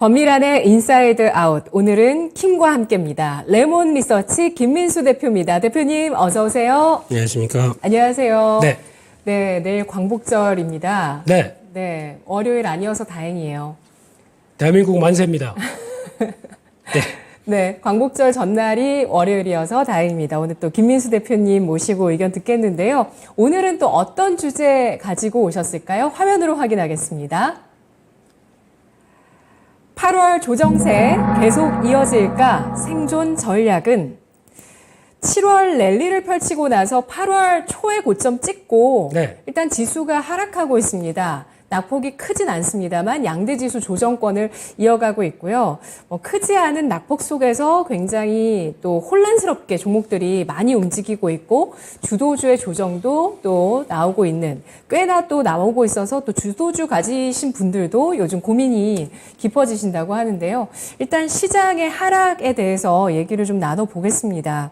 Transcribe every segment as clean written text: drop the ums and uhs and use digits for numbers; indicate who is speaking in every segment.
Speaker 1: 권미란의 인사이드 아웃. 오늘은 킴과 함께입니다. 레몬 리서치 김민수 대표입니다. 대표님 어서 오세요.
Speaker 2: 안녕하십니까.
Speaker 1: 안녕하세요.
Speaker 2: 네.
Speaker 1: 네, 내일 광복절입니다.
Speaker 2: 네.
Speaker 1: 네, 월요일 아니어서 다행이에요.
Speaker 2: 대한민국 만세입니다. 네.
Speaker 1: 네, 광복절 전날이 월요일이어서 다행입니다. 오늘 또 김민수 대표님 모시고 의견 듣겠는데요. 오늘은 또 어떤 주제 가지고 오셨을까요? 화면으로 확인하겠습니다. 8월 조정세 계속 이어질까? 생존 전략은 7월 랠리를 펼치고 나서 8월 초에 고점 찍고
Speaker 2: 네.
Speaker 1: 일단 지수가 하락하고 있습니다. 낙폭이 크진 않습니다만 양대 지수 조정권을 이어가고 있고요. 크지 않은 낙폭 속에서 굉장히 또 혼란스럽게 종목들이 많이 움직이고 있고 주도주의 조정도 또 나오고 있는 꽤나 또 나오고 있어서 또 주도주 가지신 분들도 요즘 고민이 깊어지신다고 하는데요. 일단 시장의 하락에 대해서 얘기를 좀 나눠보겠습니다.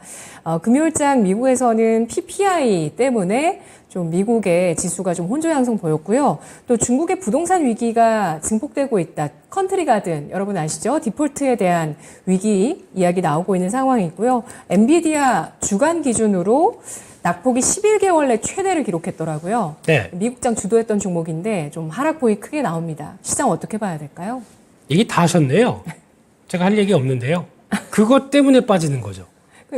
Speaker 1: 금요일장 미국에서는 PPI 때문에 좀 미국의 지수가 좀 혼조 양성 보였고요. 또 중국의 부동산 위기가 증폭되고 있다. 컨트리 가든 여러분 아시죠? 디폴트에 대한 위기 이야기 나오고 있는 상황이고요. 엔비디아 주간 기준으로 낙폭이 11개월 내 최대를 기록했더라고요.
Speaker 2: 네.
Speaker 1: 미국장 주도했던 종목인데 좀 하락폭이 크게 나옵니다. 시장 어떻게 봐야 될까요?
Speaker 2: 얘기 다 하셨네요. 제가 할 얘기 없는데요. 그것 때문에 빠지는 거죠.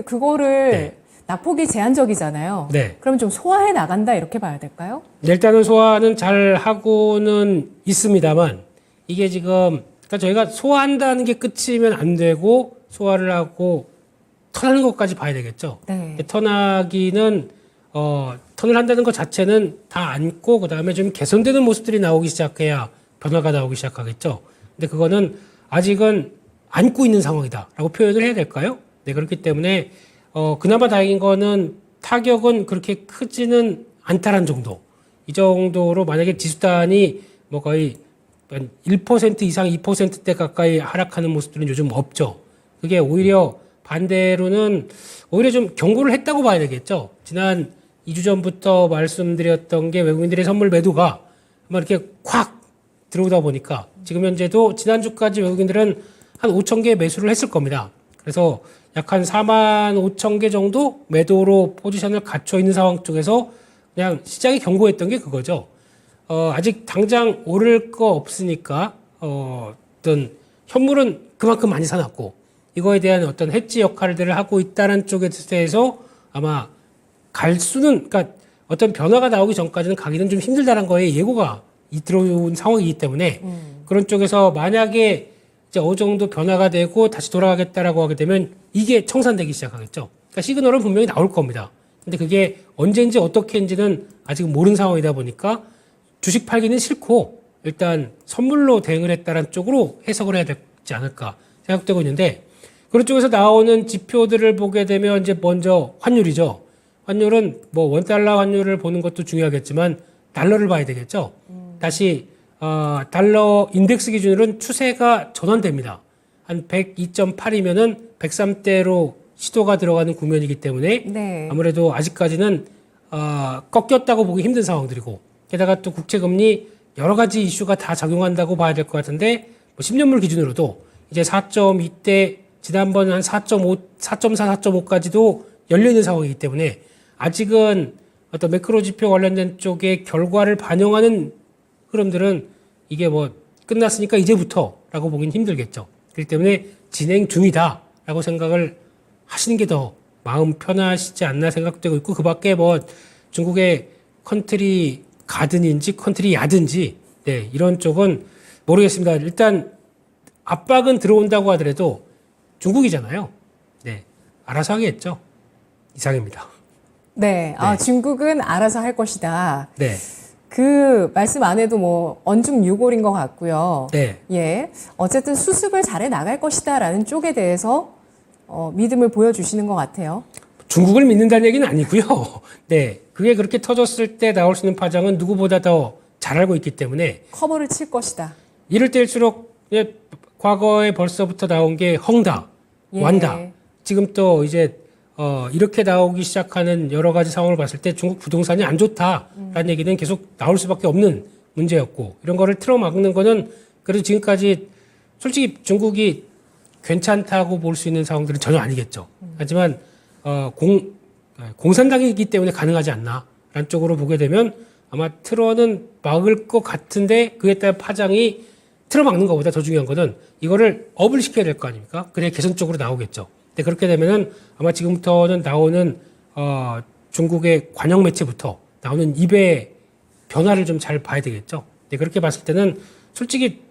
Speaker 1: 그거를
Speaker 2: 네.
Speaker 1: 낙폭이 제한적이잖아요.
Speaker 2: 네.
Speaker 1: 그럼 좀 소화해 나간다 이렇게 봐야 될까요?
Speaker 2: 일단은 소화는 잘 하고는 있습니다만 이게 지금 그러니까 저희가 소화한다는 게 끝이면 안 되고 소화를 하고 턴하는 것까지 봐야 되겠죠.
Speaker 1: 네.
Speaker 2: 턴하기는 턴을 한다는 것 자체는 다 안고 그다음에 좀 개선되는 모습들이 나오기 시작해야 변화가 나오기 시작하겠죠. 근데 그거는 아직은 안고 있는 상황이다라고 표현을 해야 될까요? 네, 그렇기 때문에 그나마 다행인 거는 타격은 그렇게 크지는 않다란 정도. 이 정도로 만약에 지수단이 뭐 거의 1% 이상 2%대 가까이 하락하는 모습들은 요즘 없죠. 그게 오히려 반대로는 오히려 좀 경고를 했다고 봐야 되겠죠. 지난 2주 전부터 말씀드렸던 게 외국인들의 선물 매도가 아마 이렇게 콱 들어오다 보니까 지금 현재도 지난주까지 외국인들은 한 5천 개 매수를 했을 겁니다. 그래서 약 한 4만 5천 개 정도 매도로 포지션을 갖춰 있는 상황 쪽에서 그냥 시장이 경고했던 게 그거죠. 아직 당장 오를 거 없으니까, 어떤 현물은 그만큼 많이 사놨고, 이거에 대한 어떤 해지 역할들을 하고 있다는 쪽에 대해서 아마 갈 수는, 그러니까 어떤 변화가 나오기 전까지는 가기는 좀 힘들다는 거에 예고가 들어온 상황이기 때문에 그런 쪽에서 만약에 이제 어느 정도 변화가 되고 다시 돌아가겠다라고 하게 되면 이게 청산되기 시작하겠죠. 그러니까 시그널은 분명히 나올 겁니다. 근데 그게 언제인지 어떻게인지는 아직 모르는 상황이다 보니까 주식 팔기는 싫고 일단 선물로 대응을 했다는 쪽으로 해석을 해야 되지 않을까 생각되고 있는데 그런 쪽에서 나오는 지표들을 보게 되면 이제 먼저 환율이죠. 환율은 뭐 원달러 환율을 보는 것도 중요하겠지만 달러를 봐야 되겠죠. 다시 달러 인덱스 기준으로는 추세가 전환됩니다. 한 102.8이면은 103대로 시도가 들어가는 국면이기 때문에
Speaker 1: 네.
Speaker 2: 아무래도 아직까지는 꺾였다고 보기 힘든 상황들이고 게다가 또 국채금리 여러 가지 이슈가 다 작용한다고 봐야 될 것 같은데 뭐 10년물 기준으로도 이제 4.2대 지난번 한 4.5, 4.4, 4.5까지도 열려있는 상황이기 때문에 아직은 어떤 매크로 지표 관련된 쪽의 결과를 반영하는 흐름들은 이게 뭐 끝났으니까 이제부터라고 보긴 힘들겠죠. 그렇기 때문에 진행 중이다라고 생각을 하시는 게 더 마음 편하시지 않나 생각되고 있고 그 밖에 뭐 중국의 컨트리 가든인지 컨트리 야든지 네, 이런 쪽은 모르겠습니다. 일단 압박은 들어온다고 하더라도 중국이잖아요. 네, 알아서 하겠죠. 이상입니다.
Speaker 1: 네. 중국은 알아서 할 것이다.
Speaker 2: 네.
Speaker 1: 그 말씀 안에도 뭐 언중유골인 것 같고요.
Speaker 2: 네.
Speaker 1: 예. 어쨌든 수습을 잘해 나갈 것이다라는 쪽에 대해서 믿음을 보여주시는 것 같아요.
Speaker 2: 중국을 믿는다는 얘기는 아니고요. 네. 그게 그렇게 터졌을 때 나올 수 있는 파장은 누구보다 더 잘 알고 있기 때문에
Speaker 1: 커버를 칠 것이다.
Speaker 2: 이럴 때일수록 과거에 벌써부터 나온 게 헝다,
Speaker 1: 예.
Speaker 2: 완다. 지금 또 이제 이렇게 나오기 시작하는 여러 가지 상황을 봤을 때 중국 부동산이 안 좋다라는 얘기는 계속 나올 수밖에 없는 문제였고 이런 거를 틀어막는 거는 그래도 지금까지 솔직히 중국이 괜찮다고 볼 수 있는 상황들은 전혀 아니겠죠. 하지만 공산당이기 때문에 가능하지 않나라는 쪽으로 보게 되면 아마 틀어는 막을 것 같은데 그에 따른 파장이 틀어막는 것보다 더 중요한 거는 이거를 업을 시켜야 될 거 아닙니까? 그래야 개선 쪽으로 나오겠죠. 근데 그렇게 되면은 아마 지금부터는 나오는 중국의 관영 매체부터 나오는 입의 변화를 좀 잘 봐야 되겠죠. 근데 그렇게 봤을 때는 솔직히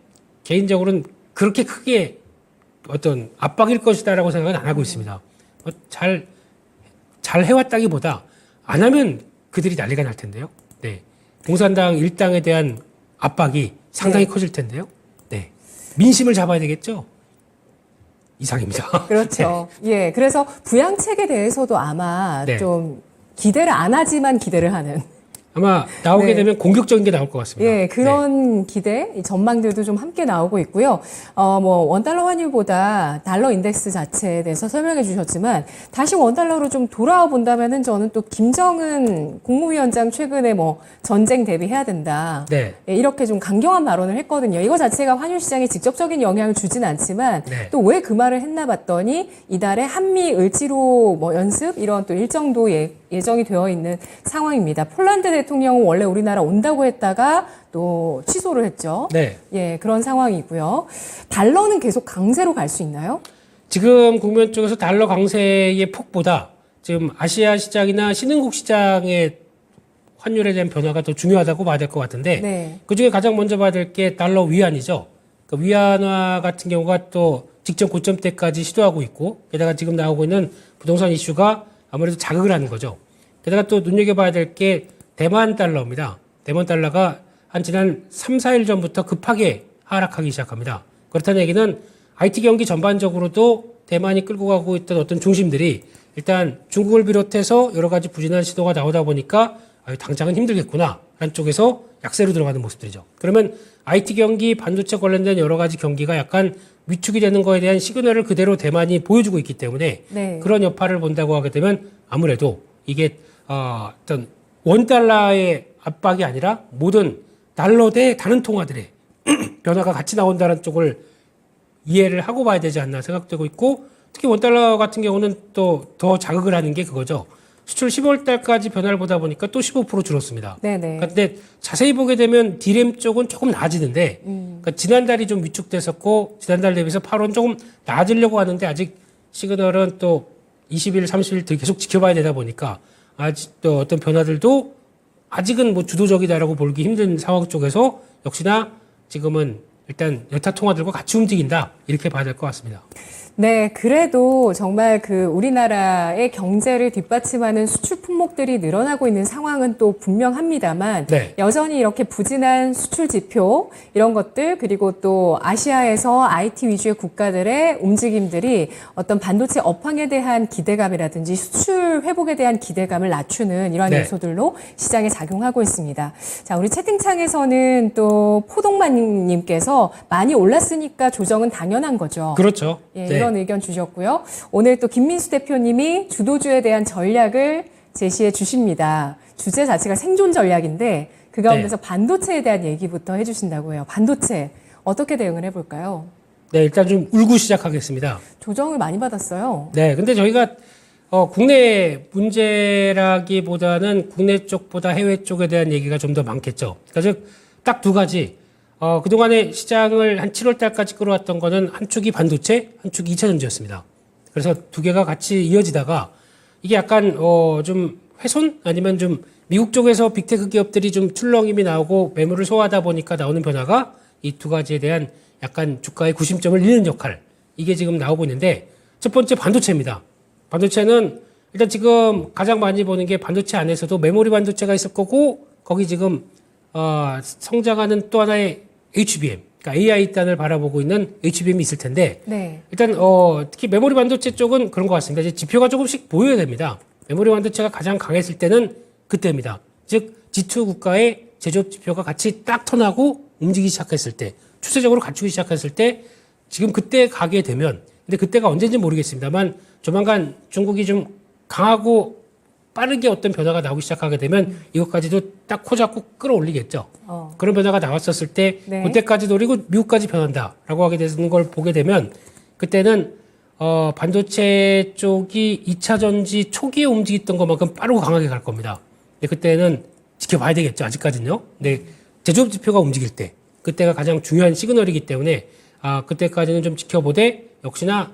Speaker 2: 개인적으로는 그렇게 크게 어떤 압박일 것이다라고 생각은 안 하고 있습니다. 잘 해왔다기보다 안 하면 그들이 난리가 날 텐데요. 네. 공산당 일당에 대한 압박이 상당히 커질 텐데요. 네. 민심을 잡아야 되겠죠. 이상입니다.
Speaker 1: 그렇죠. 예. 그래서 부양책에 대해서도 아마
Speaker 2: 네.
Speaker 1: 좀 기대를 안 하지만 기대를 하는.
Speaker 2: 아마 나오게
Speaker 1: 네.
Speaker 2: 되면 공격적인 게 나올 것 같습니다.
Speaker 1: 예, 그런 기대, 이 전망들도 좀 함께 나오고 있고요. 원달러 환율보다 달러 인덱스 자체에 대해서 설명해 주셨지만, 다시 원달러로 좀 돌아와 본다면은 저는 또 김정은 국무위원장 최근에 전쟁 대비해야 된다.
Speaker 2: 네.
Speaker 1: 예, 이렇게 좀 강경한 발언을 했거든요. 이거 자체가 환율 시장에 직접적인 영향을 주진 않지만,
Speaker 2: 네.
Speaker 1: 또 왜 그 말을 했나 봤더니, 이달에 한미 을지로 연습, 이런 또 일정도 예정이 되어 있는 상황입니다. 폴란드 대통령은 원래 우리나라 온다고 했다가 또 취소를 했죠.
Speaker 2: 네.
Speaker 1: 예, 그런 상황이고요. 달러는 계속 강세로 갈 수 있나요?
Speaker 2: 지금 국면 쪽에서 달러 강세의 폭보다 지금 아시아 시장이나 신흥국 시장의 환율에 대한 변화가 더 중요하다고 봐야 될 것 같은데
Speaker 1: 네.
Speaker 2: 그중에 가장 먼저 봐야 될 게 달러 위안이죠. 그 위안화 같은 경우가 또 직전 고점대까지 시도하고 있고 게다가 지금 나오고 있는 부동산 이슈가 아무래도 자극을 하는 거죠. 게다가 또 눈여겨봐야 될 게 대만 달러입니다. 대만 달러가 한 지난 3, 4일 전부터 급하게 하락하기 시작합니다. 그렇다는 얘기는 IT 경기 전반적으로도 대만이 끌고 가고 있던 어떤 중심들이 일단 중국을 비롯해서 여러 가지 부진한 시도가 나오다 보니까 당장은 힘들겠구나 라는 쪽에서 약세로 들어가는 모습들이죠. 그러면 IT 경기, 반도체 관련된 여러 가지 경기가 약간 위축이 되는 거에 대한 시그널을 그대로 대만이 보여주고 있기 때문에
Speaker 1: 네.
Speaker 2: 그런 여파를 본다고 하게 되면 아무래도 이게 어떤 원달러의 압박이 아니라 모든 달러 대 다른 통화들의 변화가 같이 나온다는 쪽을 이해를 하고 봐야 되지 않나 생각되고 있고 특히 원달러 같은 경우는 또 더 자극을 하는 게 그거죠. 수출 10월 달까지 변화를 보다 보니까 또 15% 줄었습니다.
Speaker 1: 네네.
Speaker 2: 근데 자세히 보게 되면 디램 쪽은 조금 나아지는데 그러니까 지난달이 좀 위축됐었고 지난달 대비해서 8원 조금 나아지려고 하는데 아직 시그널은 또 20일, 30일 계속 지켜봐야 되다 보니까 아직 또 어떤 변화들도 아직은 주도적이다라고 보기 힘든 상황 쪽에서 역시나 지금은 일단 여타 통화들과 같이 움직인다 이렇게 봐야 될 것 같습니다.
Speaker 1: 네, 그래도 정말 우리나라의 경제를 뒷받침하는 수출 품목들이 늘어나고 있는 상황은 또 분명합니다만
Speaker 2: 네.
Speaker 1: 여전히 이렇게 부진한 수출 지표 이런 것들 그리고 또 아시아에서 IT 위주의 국가들의 움직임들이 어떤 반도체 업황에 대한 기대감이라든지 수출 회복에 대한 기대감을 낮추는 이러한
Speaker 2: 네.
Speaker 1: 요소들로 시장에 작용하고 있습니다. 자, 우리 채팅창에서는 또 포동만님께서 많이 올랐으니까 조정은 당연한 거죠.
Speaker 2: 그렇죠.
Speaker 1: 예,
Speaker 2: 네.
Speaker 1: 이런 의견 주셨고요. 오늘 또 김민수 대표님이 주도주에 대한 전략을 제시해 주십니다. 주제 자체가 생존 전략인데 그 가운데서 반도체에 대한 얘기부터 해주신다고 해요. 반도체 어떻게 대응을 해볼까요?
Speaker 2: 네, 일단 좀 울고 시작하겠습니다.
Speaker 1: 조정을 많이 받았어요.
Speaker 2: 네, 근데 저희가 국내 문제라기보다는 국내 쪽보다 해외 쪽에 대한 얘기가 좀 더 많겠죠. 그러니까 딱 두 가지. 그동안에 시장을 한 7월 달까지 끌어왔던 거는 한 축이 반도체, 한 축이 2차 전지였습니다. 그래서 두 개가 같이 이어지다가 이게 약간 좀 훼손 아니면 좀 미국 쪽에서 빅테크 기업들이 좀 출렁임이 나오고 매물을 소화하다 보니까 나오는 변화가 이 두 가지에 대한 약간 주가의 구심점을 잃는 역할 이게 지금 나오고 있는데 첫 번째 반도체입니다. 반도체는 일단 지금 가장 많이 보는 게 반도체 안에서도 메모리 반도체가 있을 거고 거기 지금 성장하는 또 하나의 HBM, 그러니까 AI 단을 바라보고 있는 HBM이 있을 텐데
Speaker 1: 네.
Speaker 2: 일단 특히 메모리 반도체 쪽은 그런 것 같습니다. 이제 지표가 조금씩 보여야 됩니다. 메모리 반도체가 가장 강했을 때는 그때입니다. 즉 G2 국가의 제조업 지표가 같이 딱 턴하고 움직이기 시작했을 때, 추세적으로 갖추기 시작했을 때 지금 그때 가게 되면 근데 그때가 언제인지 모르겠습니다만 조만간 중국이 좀 강하고 빠르게 어떤 변화가 나오기 시작하게 되면 이것까지도 딱 코 잡고 끌어올리겠죠. 그런 변화가 나왔었을 때
Speaker 1: 네.
Speaker 2: 그때까지 노리고 미국까지 변한다라고 하게 되는 걸 보게 되면 그때는 반도체 쪽이 2차 전지 초기에 움직였던 것만큼 빠르고 강하게 갈 겁니다. 근데 그때는 지켜봐야 되겠죠. 아직까지는요. 근데 제조업 지표가 움직일 때 그때가 가장 중요한 시그널이기 때문에 그때까지는 좀 지켜보되 역시나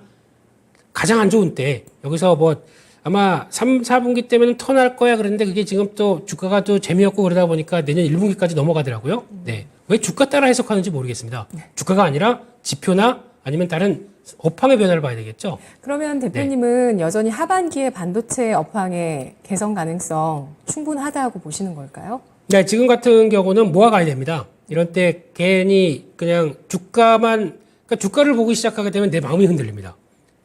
Speaker 2: 가장 안 좋은 때 여기서 뭐 아마 3, 4분기 때문에 턴할 거야 그랬는데 그게 지금 또 주가가 또 재미없고 그러다 보니까 내년 1분기까지 넘어가더라고요. 네. 왜 주가 따라 해석하는지 모르겠습니다. 주가가 아니라 지표나 아니면 다른 업황의 변화를 봐야 되겠죠.
Speaker 1: 그러면 대표님은 여전히 하반기에 반도체 업황의 개선 가능성 충분하다고 보시는 걸까요?
Speaker 2: 네, 지금 같은 경우는 모아가야 됩니다. 이런 때 괜히 그냥 그러니까 주가를 보기 시작하게 되면 내 마음이 흔들립니다.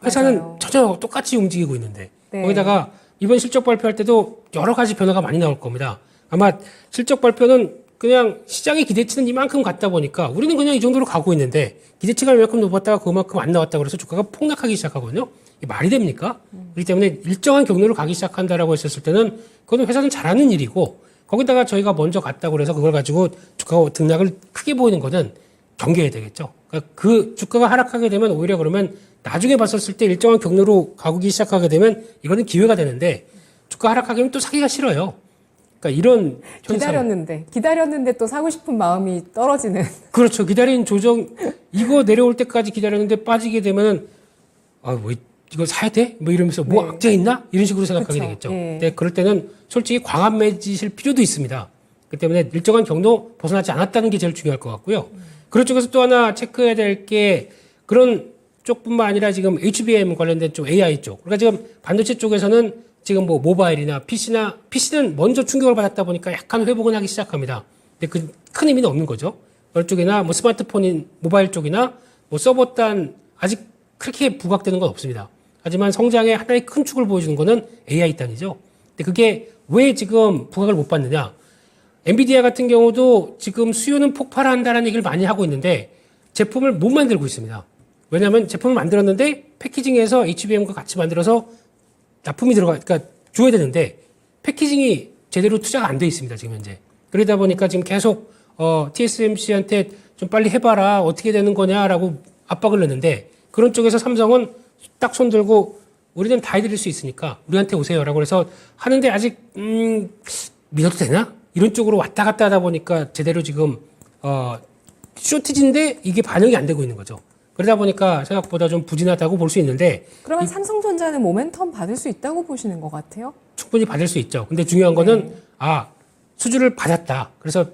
Speaker 2: 회사는
Speaker 1: 맞아요.
Speaker 2: 전혀 똑같이 움직이고 있는데
Speaker 1: 네.
Speaker 2: 거기다가 이번 실적 발표할 때도 여러 가지 변화가 많이 나올 겁니다. 아마 실적 발표는 그냥 시장의 기대치는 이만큼 갔다 보니까 우리는 그냥 이 정도로 가고 있는데 기대치가 이만큼 높았다가 그만큼 안 나왔다 그래서 주가가 폭락하기 시작하거든요. 이게 말이 됩니까? 그렇기 때문에 일정한 경로로 가기 시작한다라고 했었을 때는 그거는 회사는 잘하는 일이고 거기다가 저희가 먼저 갔다고 그래서 그걸 가지고 주가가 등락을 크게 보이는 거는 경계해야 되겠죠. 그러니까 그 주가가 하락하게 되면 오히려 그러면 나중에 봤었을 때 일정한 경로로 가기 시작하게 되면 이거는 기회가 되는데 주가 하락하게 되면 또 사기가 싫어요. 그러니까 이런 현상.
Speaker 1: 기다렸는데 또 사고 싶은 마음이 떨어지는.
Speaker 2: 그렇죠. 기다린 조정 이거 내려올 때까지 기다렸는데 빠지게 되면은 뭐 이거 사야 돼? 뭐 이러면서 뭐 악재 있나? 이런 식으로 생각하게
Speaker 1: 그쵸.
Speaker 2: 되겠죠.
Speaker 1: 예.
Speaker 2: 근데 그럴 때는 솔직히 광안 매지실 필요도 있습니다. 그 때문에 일정한 경로 벗어나지 않았다는 게 제일 중요할 것 같고요. 그런 쪽에서 또 하나 체크해야 될 게 그런 쪽뿐만 아니라 지금 HBM 관련된 쪽 AI 쪽. 그러니까 지금 반도체 쪽에서는 지금 뭐 모바일이나 PC는 먼저 충격을 받았다 보니까 약간 회복은 하기 시작합니다. 근데 그 큰 의미는 없는 거죠. 그런 쪽이나 뭐 스마트폰인 모바일 쪽이나 뭐 서버 단 아직 그렇게 부각되는 건 없습니다. 하지만 성장의 하나의 큰 축을 보여주는 거는 AI 단이죠. 근데 그게 왜 지금 부각을 못 받느냐? 엔비디아 같은 경우도 지금 수요는 폭발한다는 얘기를 많이 하고 있는데 제품을 못 만들고 있습니다. 왜냐하면 제품을 만들었는데 패키징에서 HBM과 같이 만들어서 납품이 그러니까 줘야 되는데 패키징이 제대로 투자가 안 돼 있습니다. 지금 현재. 그러다 보니까 지금 계속 TSMC한테 좀 빨리 해봐라 어떻게 되는 거냐라고 압박을 넣는데 그런 쪽에서 삼성은 딱 손 들고 우리는 다 해드릴 수 있으니까 우리한테 오세요라고 해서 하는데 아직 믿어도 되나? 이런 쪽으로 왔다 갔다 하다 보니까 제대로 지금 쇼티지인데 이게 반영이 안 되고 있는 거죠. 그러다 보니까 생각보다 좀 부진하다고 볼 수 있는데
Speaker 1: 그러면 삼성전자는 모멘텀 받을 수 있다고 보시는 것 같아요?
Speaker 2: 충분히 받을 수 있죠. 근데 중요한 거는 수주를 받았다. 그래서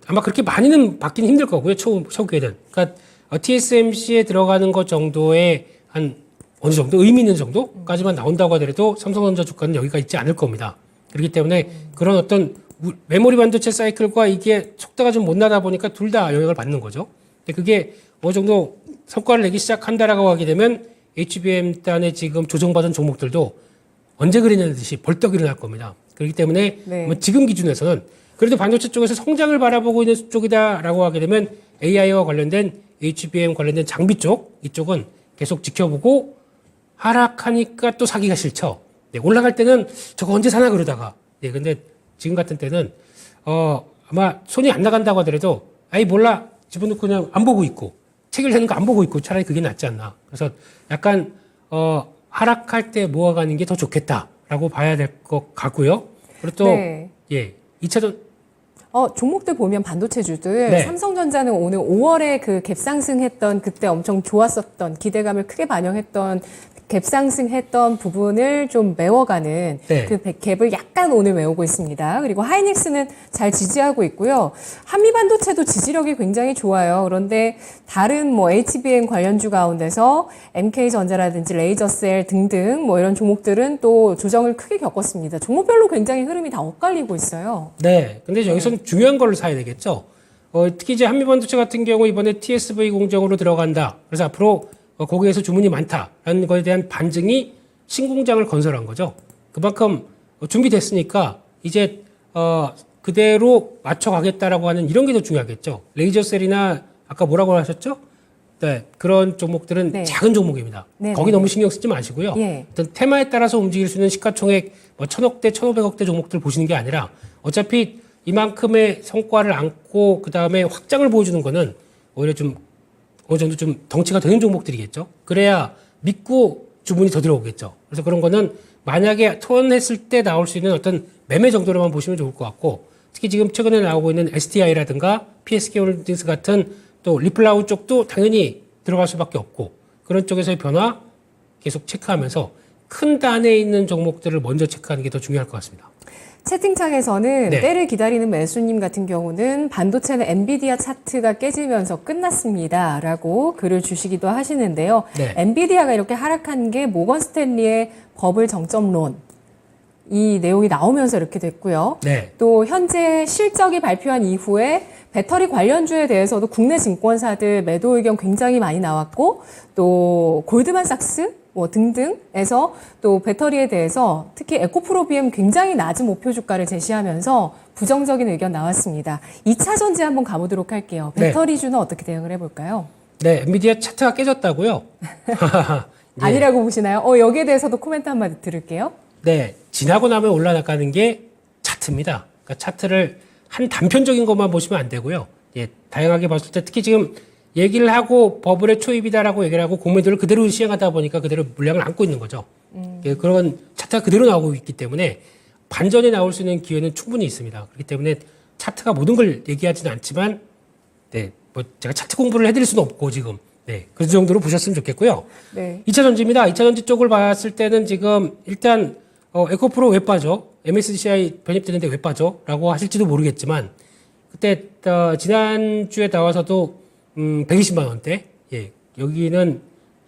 Speaker 2: 아마 그렇게 많이는 받기는 힘들 거고요. 초기에는. 그러니까 TSMC에 들어가는 것 정도의 한 어느 정도 의미 있는 정도까지만 나온다고 하더라도 삼성전자 주가는 여기가 있지 않을 겁니다. 그렇기 때문에 그런 어떤 메모리 반도체 사이클과 이게 속도가 좀 못 나다 보니까 둘 다 영향을 받는 거죠. 근데 그게 어느 정도 성과를 내기 시작한다라고 하게 되면 HBM 단에 지금 조정받은 종목들도 언제 그랬냐듯이 벌떡 일어날 겁니다. 그렇기 때문에 뭐 지금 기준에서는 그래도 반도체 쪽에서 성장을 바라보고 있는 쪽이다라고 하게 되면 AI와 관련된 HBM 관련된 장비 쪽 이쪽은 계속 지켜보고 하락하니까 또 사기가 싫죠. 올라갈 때는 저거 언제 사나 그러다가 근데 지금 같은 때는 아마 손이 안 나간다고 하더라도 아이 몰라 집어넣고 그냥 안 보고 있고 체결되는 거 안 보고 있고 차라리 그게 낫지 않나. 그래서 약간 하락할 때 모아가는 게 더 좋겠다라고 봐야 될 것 같고요. 그리고 또 2차전
Speaker 1: 종목들 보면 반도체주들 삼성전자는 오늘 5월에 그 갭상승했던 그때 엄청 좋았었던 기대감을 크게 반영했던 갭상승했던 부분을 좀 메워가는 그 갭을 약간 오늘 메우고 있습니다. 그리고 하이닉스는 잘 지지하고 있고요. 한미반도체도 지지력이 굉장히 좋아요. 그런데 다른 뭐 HBM 관련주 가운데서 MK전자라든지 레이저셀 등등 뭐 이런 종목들은 또 조정을 크게 겪었습니다. 종목별로 굉장히 흐름이 다 엇갈리고 있어요.
Speaker 2: 네. 근데 여기서는 중요한 걸 사야 되겠죠. 특히 이제 한미반도체 같은 경우 이번에 TSV 공정으로 들어간다. 그래서 앞으로 거기에서 주문이 많다라는 것에 대한 반증이 신공장을 건설한 거죠. 그만큼 준비됐으니까 이제 그대로 맞춰가겠다라고 하는 이런 게 더 중요하겠죠. 레이저셀이나 아까 뭐라고 하셨죠? 네, 그런 종목들은 작은 종목입니다. 거기 너무 신경 쓰지 마시고요. 어떤 테마에 따라서 움직일 수 있는 시가총액 뭐 1000억대, 1500억대 종목들 보시는 게 아니라 어차피 이만큼의 성과를 안고 그 다음에 확장을 보여주는 거는 오히려 좀 어느 정도 좀 덩치가 되는 종목들이겠죠. 그래야 믿고 주문이 더 들어오겠죠. 그래서 그런 거는 만약에 톤했을 때 나올 수 있는 어떤 매매 정도로만 보시면 좋을 것 같고, 특히 지금 최근에 나오고 있는 STI라든가 PSK홀딩스 같은 또 리플라우 쪽도 당연히 들어갈 수밖에 없고, 그런 쪽에서의 변화 계속 체크하면서 큰 단에 있는 종목들을 먼저 체크하는 게 더 중요할 것 같습니다.
Speaker 1: 채팅창에서는
Speaker 2: 네.
Speaker 1: 때를 기다리는 매수님 같은 경우는 반도체는 엔비디아 차트가 깨지면서 끝났습니다 라고 글을 주시기도 하시는데요.
Speaker 2: 네.
Speaker 1: 엔비디아가 이렇게 하락한 게 모건 스탠리의 버블 정점론 이 내용이 나오면서 이렇게 됐고요.
Speaker 2: 네.
Speaker 1: 또 현재 실적이 발표한 이후에 배터리 관련주에 대해서도 국내 증권사들 매도 의견 굉장히 많이 나왔고, 또 골드만삭스 뭐 등등에서 또 배터리에 대해서 특히 에코프로 BM 굉장히 낮은 목표 주가를 제시하면서 부정적인 의견 나왔습니다. 2차 전지 한번 가보도록 할게요.
Speaker 2: 네.
Speaker 1: 배터리주는 어떻게 대응을 해볼까요?
Speaker 2: 네, 엔비디아 차트가 깨졌다고요? 네.
Speaker 1: 아니라고 보시나요? 여기에 대해서도 코멘트 한마디 들을게요.
Speaker 2: 네, 지나고 나면 올라가는 게 차트입니다. 그러니까 차트를 한 단편적인 것만 보시면 안 되고요. 예, 다양하게 봤을 때 특히 지금 얘기를 하고 버블의 초입이다라고 얘기를 하고 공매도를 그대로 시행하다 보니까 그대로 물량을 안고 있는 거죠. 예, 그런 차트가 그대로 나오고 있기 때문에 반전에 나올 수 있는 기회는 충분히 있습니다. 그렇기 때문에 차트가 모든 걸 얘기하지는 않지만, 네, 뭐 제가 차트 공부를 해드릴 수는 없고 지금, 네, 그 정도로 보셨으면 좋겠고요.
Speaker 1: 네.
Speaker 2: 2차 전지입니다. 2차 전지 쪽을 봤을 때는 지금 일단 에코프로 왜 빠져? MSCI 편입되는데 왜 빠져? 라고 하실지도 모르겠지만, 그때 지난주에 나와서도 120만 원대, 예, 여기는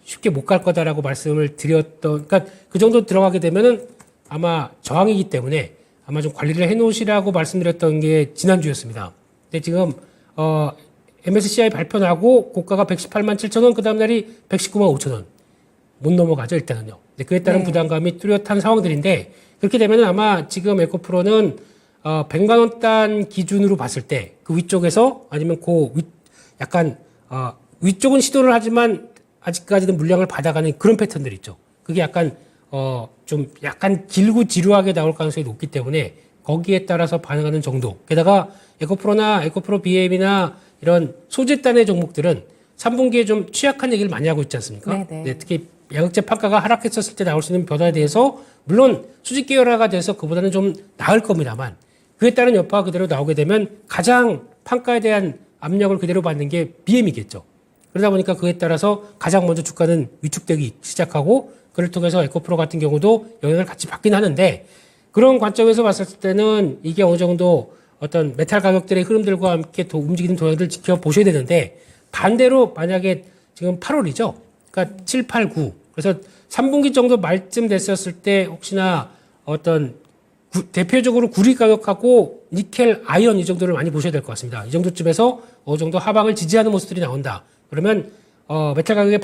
Speaker 2: 쉽게 못 갈 거다라고 말씀을 드렸던, 그러니까 그 정도 들어가게 되면은 아마 저항이기 때문에 아마 좀 관리를 해놓으시라고 말씀드렸던 게 지난주였습니다. 근데 지금 MSCI 발표 나고 고가가 118만 7천 원, 그 다음 날이 119만 5천 원. 못 넘어가죠, 일단은요. 근데 그에 따른
Speaker 1: 네.
Speaker 2: 부담감이 뚜렷한 상황들인데, 그렇게 되면 아마 지금 에코프로는 100만 원 단 기준으로 봤을 때 그 위쪽에서 아니면 약간 위쪽은 시도를 하지만 아직까지는 물량을 받아가는 그런 패턴들 있죠. 그게 약간 좀 약간 길고 지루하게 나올 가능성이 높기 때문에 거기에 따라서 반응하는 정도. 게다가 에코프로나 에코프로 BM이나 이런 소재단의 종목들은 3분기에 좀 취약한 얘기를 많이 하고 있지 않습니까?
Speaker 1: 네네.
Speaker 2: 네, 특히 양극재 판가가 하락했었을 때 나올 수 있는 변화에 대해서 물론 수직 계열화가 돼서 그보다는 좀 나을 겁니다만, 그에 따른 여파가 그대로 나오게 되면 가장 판가에 대한 압력을 그대로 받는 게 BM이겠죠. 그러다 보니까 그에 따라서 가장 먼저 주가는 위축되기 시작하고, 그를 통해서 에코프로 같은 경우도 영향을 같이 받긴 하는데, 그런 관점에서 봤을 때는 이게 어느 정도 어떤 메탈 가격들의 흐름들과 함께 움직이는 동향들을 지켜보셔야 되는데, 반대로 만약에 지금 8월이죠. 그러니까 7, 8, 9. 그래서 3분기 정도 말쯤 됐었을 때 혹시나 어떤 대표적으로 구리 가격하고 니켈, 아이언 이 정도를 많이 보셔야 될 것 같습니다. 이 정도쯤에서 어느 정도 하방을 지지하는 모습들이 나온다. 그러면 메탈 가격의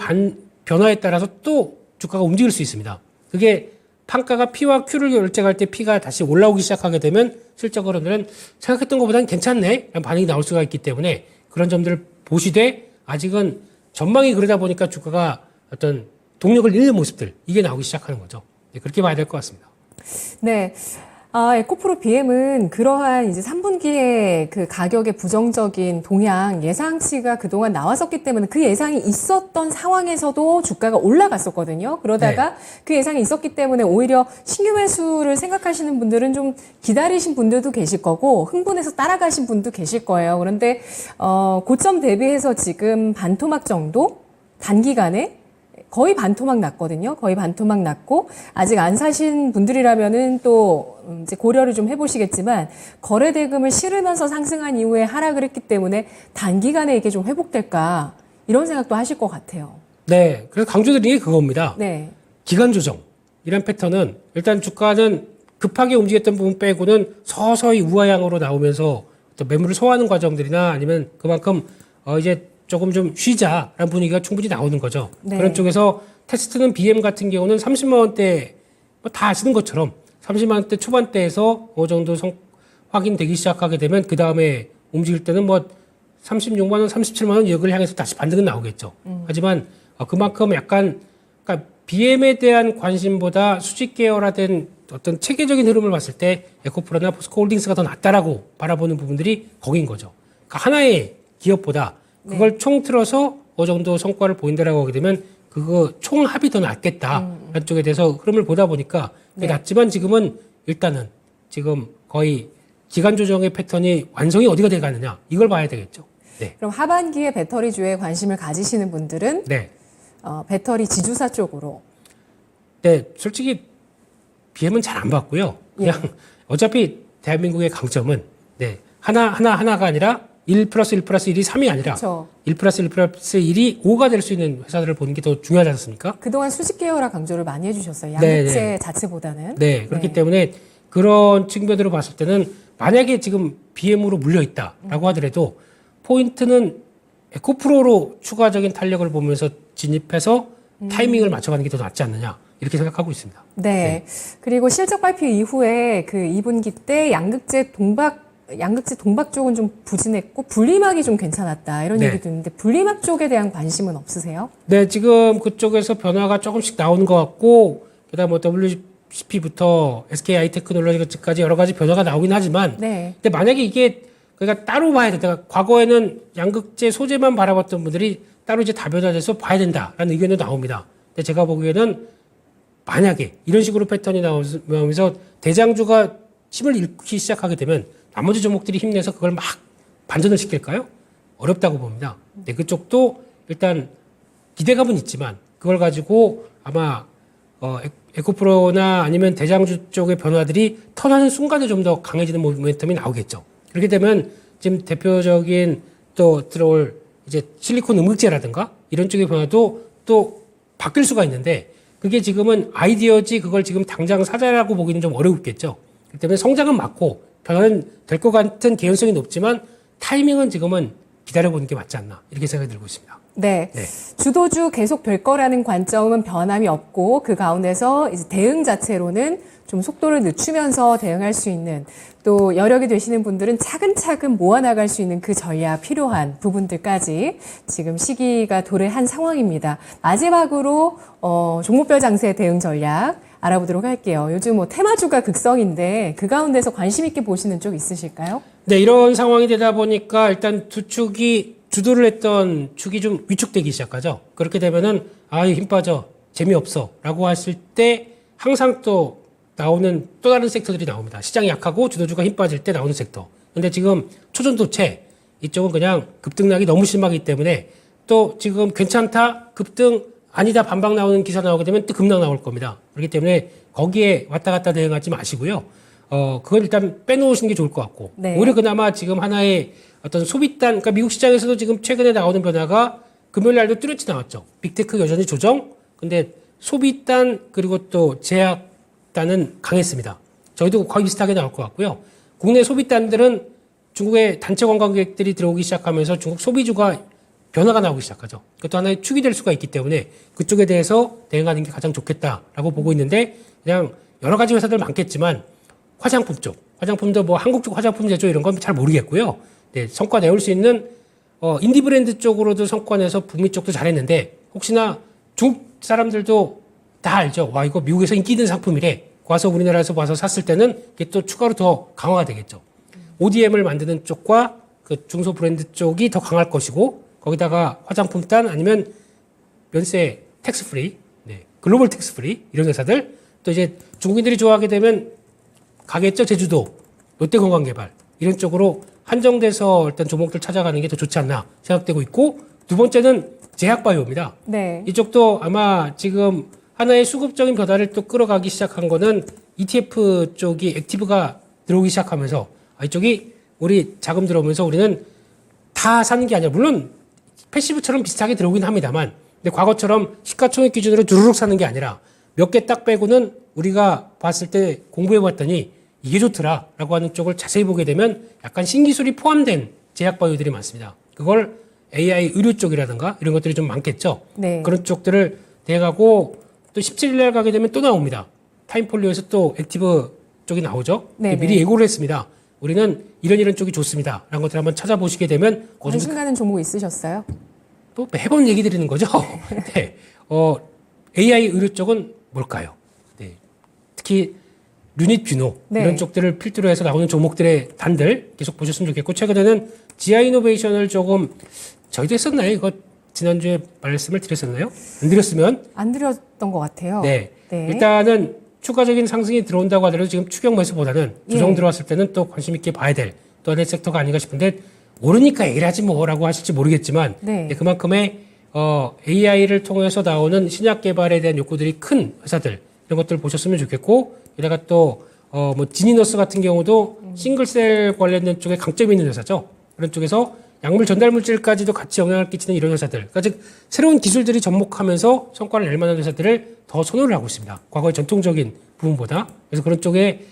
Speaker 2: 변화에 따라서 또 주가가 움직일 수 있습니다. 그게 판가가 P와 Q를 결정할 때 P가 다시 올라오기 시작하게 되면 실적으로는 생각했던 것보다는 괜찮네 라는 반응이 나올 수가 있기 때문에 그런 점들을 보시되, 아직은 전망이 그러다 보니까 주가가 어떤 동력을 잃는 모습들, 이게 나오기 시작하는 거죠. 네, 그렇게 봐야 될 것 같습니다.
Speaker 1: 네. 에코프로 BM은 그러한 이제 3분기에 그 가격의 부정적인 동향 예상치가 그동안 나왔었기 때문에 그 예상이 있었던 상황에서도 주가가 올라갔었거든요. 그러다가 그 예상이 있었기 때문에 오히려 신규 매수를 생각하시는 분들은 좀 기다리신 분들도 계실 거고 흥분해서 따라가신 분도 계실 거예요. 그런데 고점 대비해서 지금 반토막 정도 단기간에 거의 반토막 났거든요. 거의 반토막 났고, 아직 안 사신 분들이라면은 또 이제 고려를 좀 해보시겠지만, 거래 대금을 실으면서 상승한 이후에 하락을 했기 때문에 단기간에 이게 좀 회복될까, 이런 생각도 하실 것 같아요.
Speaker 2: 네, 그래서 강조드린 게 그겁니다.
Speaker 1: 네.
Speaker 2: 기간 조정 이런 패턴은 일단 주가는 급하게 움직였던 부분 빼고는 서서히 우하향으로 나오면서 어떤 매물을 소화하는 과정들이나 아니면 그만큼 이제 조금 좀 쉬자라는 분위기가 충분히 나오는 거죠.
Speaker 1: 네.
Speaker 2: 그런 쪽에서 테스트는 BM 같은 경우는 30만 원대 다 아시는 것처럼 30만 원대 초반대에서 어느 정도 확인되기 시작하게 되면 그 다음에 움직일 때는 뭐 36만 원, 37만 원 여기를 향해서 다시 반등은 나오겠죠. 하지만 그만큼 약간 그러니까 BM에 대한 관심보다 수직 계열화된 어떤 체계적인 흐름을 봤을 때 에코프로나 포스코홀딩스가 더 낫다라고 바라보는 부분들이 거기인 거죠. 그러니까 하나의 기업보다 그걸 총 틀어서 어느 정도 성과를 보인다라고 하게 되면 그거 총합이 더 낫겠다라는 쪽에 대해서 흐름을 보다 보니까 그게 낫지만 지금은 일단은 지금 거의 기간 조정의 패턴이 완성이 어디가 돼 가느냐 이걸 봐야 되겠죠. 네.
Speaker 1: 그럼 하반기에 배터리주에 관심을 가지시는 분들은
Speaker 2: 네.
Speaker 1: 배터리 지주사 쪽으로.
Speaker 2: 네, 솔직히 BM은 잘 안 봤고요. 그냥 어차피 대한민국의 강점은 네, 하나가 아니라 1 플러스 1 플러스 1이 3이 아니라
Speaker 1: 그쵸.
Speaker 2: 1 플러스 1 플러스 1이 5가 될 수 있는 회사들을 보는 게 더 중요하지 않습니까?
Speaker 1: 그동안 수직 계열화 강조를 많이 해주셨어요.
Speaker 2: 네,
Speaker 1: 양극재 자체보다는.
Speaker 2: 네, 그렇기 때문에 그런 측면으로 봤을 때는 만약에 지금 BM으로 물려 있다라고 하더라도 포인트는 에코프로로 추가적인 탄력을 보면서 진입해서 타이밍을 맞춰가는 게 더 낫지 않느냐 이렇게 생각하고 있습니다.
Speaker 1: 네. 그리고 실적 발표 이후에 그 2분기 때 양극재 동박 쪽은 좀 부진했고 분리막이 좀 괜찮았다 이런
Speaker 2: 네.
Speaker 1: 얘기도 있는데 분리막 쪽에 대한 관심은 없으세요?
Speaker 2: 네, 지금 그쪽에서 변화가 조금씩 나오는 것 같고 그다음 뭐 WCP부터 SK 하이테크놀로지까지 여러 가지 변화가 나오긴 하지만
Speaker 1: 네.
Speaker 2: 근데 만약에 이게 그러니까 따로 봐야 된다. 과거에는 양극재 소재만 바라봤던 분들이 따로 이제 다변화돼서 봐야 된다라는 의견도 나옵니다. 근데 제가 보기에는 만약에 이런 식으로 패턴이 나오면서 대장주가 힘을 잃기 시작하게 되면 나머지 종목들이 힘내서 그걸 막 반전을 시킬까요? 어렵다고 봅니다. 네, 그쪽도 일단 기대감은 있지만 그걸 가지고 아마 에코프로나 아니면 대장주 쪽의 변화들이 턴하는 순간에 좀 더 강해지는 모멘텀이 나오겠죠. 그렇게 되면 지금 대표적인 또 들어올 이제 실리콘 음극재라든가 이런 쪽의 변화도 또 바뀔 수가 있는데 그게 지금은 아이디어지 그걸 지금 당장 사자라고 보기는 좀 어렵겠죠. 그렇기 때문에 성장은 맞고 변화는 될 것 같은 개연성이 높지만 타이밍은 지금은 기다려보는 게 맞지 않나 이렇게 생각이 들고 있습니다.
Speaker 1: 네.
Speaker 2: 네.
Speaker 1: 주도주 계속 될 거라는 관점은 변함이 없고 그 가운데서 이제 대응 자체로는 좀 속도를 늦추면서 대응할 수 있는 또 여력이 되시는 분들은 차근차근 모아나갈 수 있는 그 전략 필요한 부분들까지 지금 시기가 도래한 상황입니다. 마지막으로 종목별 장세 대응 전략 알아보도록 할게요. 요즘 뭐 테마주가 극성인데 그 가운데서 관심 있게 보시는 쪽 있으실까요?
Speaker 2: 네, 이런 상황이 되다 보니까 일단 두 축이 주도를 했던 축이 좀 위축되기 시작하죠. 그렇게 되면은 힘 빠져 재미없어라고 했을 때 항상 또 나오는 또 다른 섹터들이 나옵니다. 시장이 약하고 주도주가 힘 빠질 때 나오는 섹터. 근데 지금 초전도체 이쪽은 그냥 급등락이 너무 심하기 때문에 또 지금 괜찮다 급등 아니다 반박 나오는 기사 나오게 되면 또 급락 나올 겁니다. 그렇기 때문에 거기에 왔다 갔다 대응하지 마시고요. 그걸 일단 빼놓으시는 게 좋을 것 같고.
Speaker 1: 네.
Speaker 2: 오히려 그나마 지금 하나의 어떤 소비단, 그러니까 미국 시장에서도 지금 최근에 나오는 변화가 금요일 날도 뚜렷이 나왔죠. 빅테크 여전히 조정. 근데 소비단 그리고 또 제약단은 강했습니다. 저희도 거의 비슷하게 나올 것 같고요. 국내 소비단들은 중국의 단체 관광객들이 들어오기 시작하면서 중국 소비주가 변화가 나오기 시작하죠. 그것도 하나의 축이 될 수가 있기 때문에 그쪽에 대해서 대응하는 게 가장 좋겠다라고 보고 있는데 그냥 여러 가지 회사들 많겠지만 화장품 쪽, 화장품도 뭐 한국 쪽 화장품 제조 이런 건 잘 모르겠고요. 네, 성과 내올 수 있는 인디 브랜드 쪽으로도 성과 내서 북미 쪽도 잘했는데 혹시나 중국 사람들도 다 알죠. 와 이거 미국에서 인기 있는 상품이래. 와서 우리나라에서 와서 샀을 때는 이게 또 추가로 더 강화가 되겠죠. ODM을 만드는 쪽과 그 중소 브랜드 쪽이 더 강할 것이고 거기다가 화장품 단 아니면 면세 텍스 프리, 네, 글로벌 텍스 프리 이런 회사들 또 이제 중국인들이 좋아하게 되면 가겠죠. 제주도, 롯데건강개발 이런 쪽으로 한정돼서 일단 종목들 찾아가는 게 더 좋지 않나 생각되고 있고 두 번째는 제약바이오입니다.
Speaker 1: 네.
Speaker 2: 이쪽도 아마 지금 하나의 수급적인 변화를 또 끌어가기 시작한 거는 ETF 쪽이 액티브가 들어오기 시작하면서 이쪽이 우리 자금 들어오면서 우리는 다 사는 게 아니라 물론 패시브처럼 비슷하게 들어오긴 합니다만 근데 과거처럼 시가총액 기준으로 두루룩 사는 게 아니라 몇 개 딱 빼고는 우리가 봤을 때 공부해 봤더니 이게 좋더라라고 하는 쪽을 자세히 보게 되면 약간 신기술이 포함된 제약바이오들이 많습니다. 그걸 AI 의료 쪽이라든가 이런 것들이 좀 많겠죠.
Speaker 1: 네.
Speaker 2: 그런 쪽들을 대가고 또 17일 날 가게 되면 또 나옵니다. 타임폴리오에서 또 액티브 쪽이 나오죠.
Speaker 1: 네네.
Speaker 2: 미리 예고를 했습니다. 우리는 이런 쪽이 좋습니다. 라는 것들 한번 찾아보시게 되면
Speaker 1: 관심 가는 종목 있으셨어요?
Speaker 2: 또 매번 얘기 드리는 거죠. 네. AI 의료 쪽은 뭘까요? 네. 특히 류닛 뷰노
Speaker 1: 네.
Speaker 2: 이런 쪽들을 필두로 해서 나오는 종목들의 단들 계속 보셨으면 좋겠고 최근에는 지아이노베이션을 조금 저희도 했었나요? 이거 지난주에 말씀을 드렸었나요? 안 드렸으면
Speaker 1: 안 드렸던 것 같아요.
Speaker 2: 네.
Speaker 1: 네.
Speaker 2: 일단은 추가적인 상승이 들어온다고 하더라도 지금 추격 매수보다는 조정
Speaker 1: 예.
Speaker 2: 들어왔을 때는 또 관심 있게 봐야 될 또 하나의 섹터가 아닌가 싶은데 오르니까 얘기를 하지 뭐라고 하실지 모르겠지만
Speaker 1: 네.
Speaker 2: 그만큼의 AI를 통해서 나오는 신약 개발에 대한 욕구들이 큰 회사들 이런 것들을 보셨으면 좋겠고 게다가 또 뭐 지니너스 같은 경우도 싱글셀 관련된 쪽에 강점이 있는 회사죠. 그런 쪽에서 약물 전달 물질까지도 같이 영향을 끼치는 이런 회사들. 그러니까 즉 새로운 기술들이 접목하면서 성과를 낼 만한 회사들을 더 선호를 하고 있습니다. 과거의 전통적인 부분보다. 그래서 그런 쪽에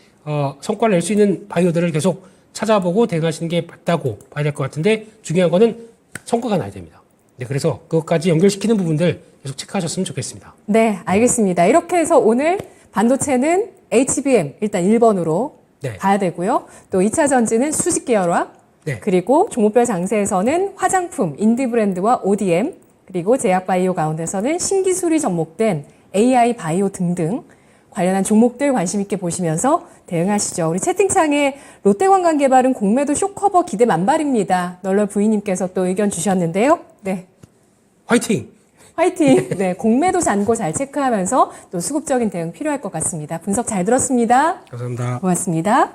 Speaker 2: 성과를 낼 수 있는 바이오들을 계속 찾아보고 대응하시는 게 맞다고 봐야 될 것 같은데 중요한 거는 성과가 나야 됩니다. 네, 그래서 그것까지 연결시키는 부분들 계속 체크하셨으면 좋겠습니다.
Speaker 1: 네, 알겠습니다. 이렇게 해서 오늘 반도체는 HBM 일단 1번으로
Speaker 2: 네.
Speaker 1: 봐야 되고요. 또 2차 전지는 수직 계열화,
Speaker 2: 네.
Speaker 1: 그리고 종목별 장세에서는 화장품, 인디브랜드와 ODM, 그리고 제약바이오 가운데서는 신기술이 접목된 AI 바이오 등등 관련한 종목들 관심 있게 보시면서 대응하시죠. 우리 채팅창에 롯데관광개발은 공매도 쇼커버 기대 만발입니다. 널널 부인님께서 또 의견 주셨는데요. 네.
Speaker 2: 화이팅!
Speaker 1: 화이팅! 네, 공매도 잔고 잘 체크하면서 또 수급적인 대응 필요할 것 같습니다. 분석 잘 들었습니다.
Speaker 2: 감사합니다.
Speaker 1: 고맙습니다.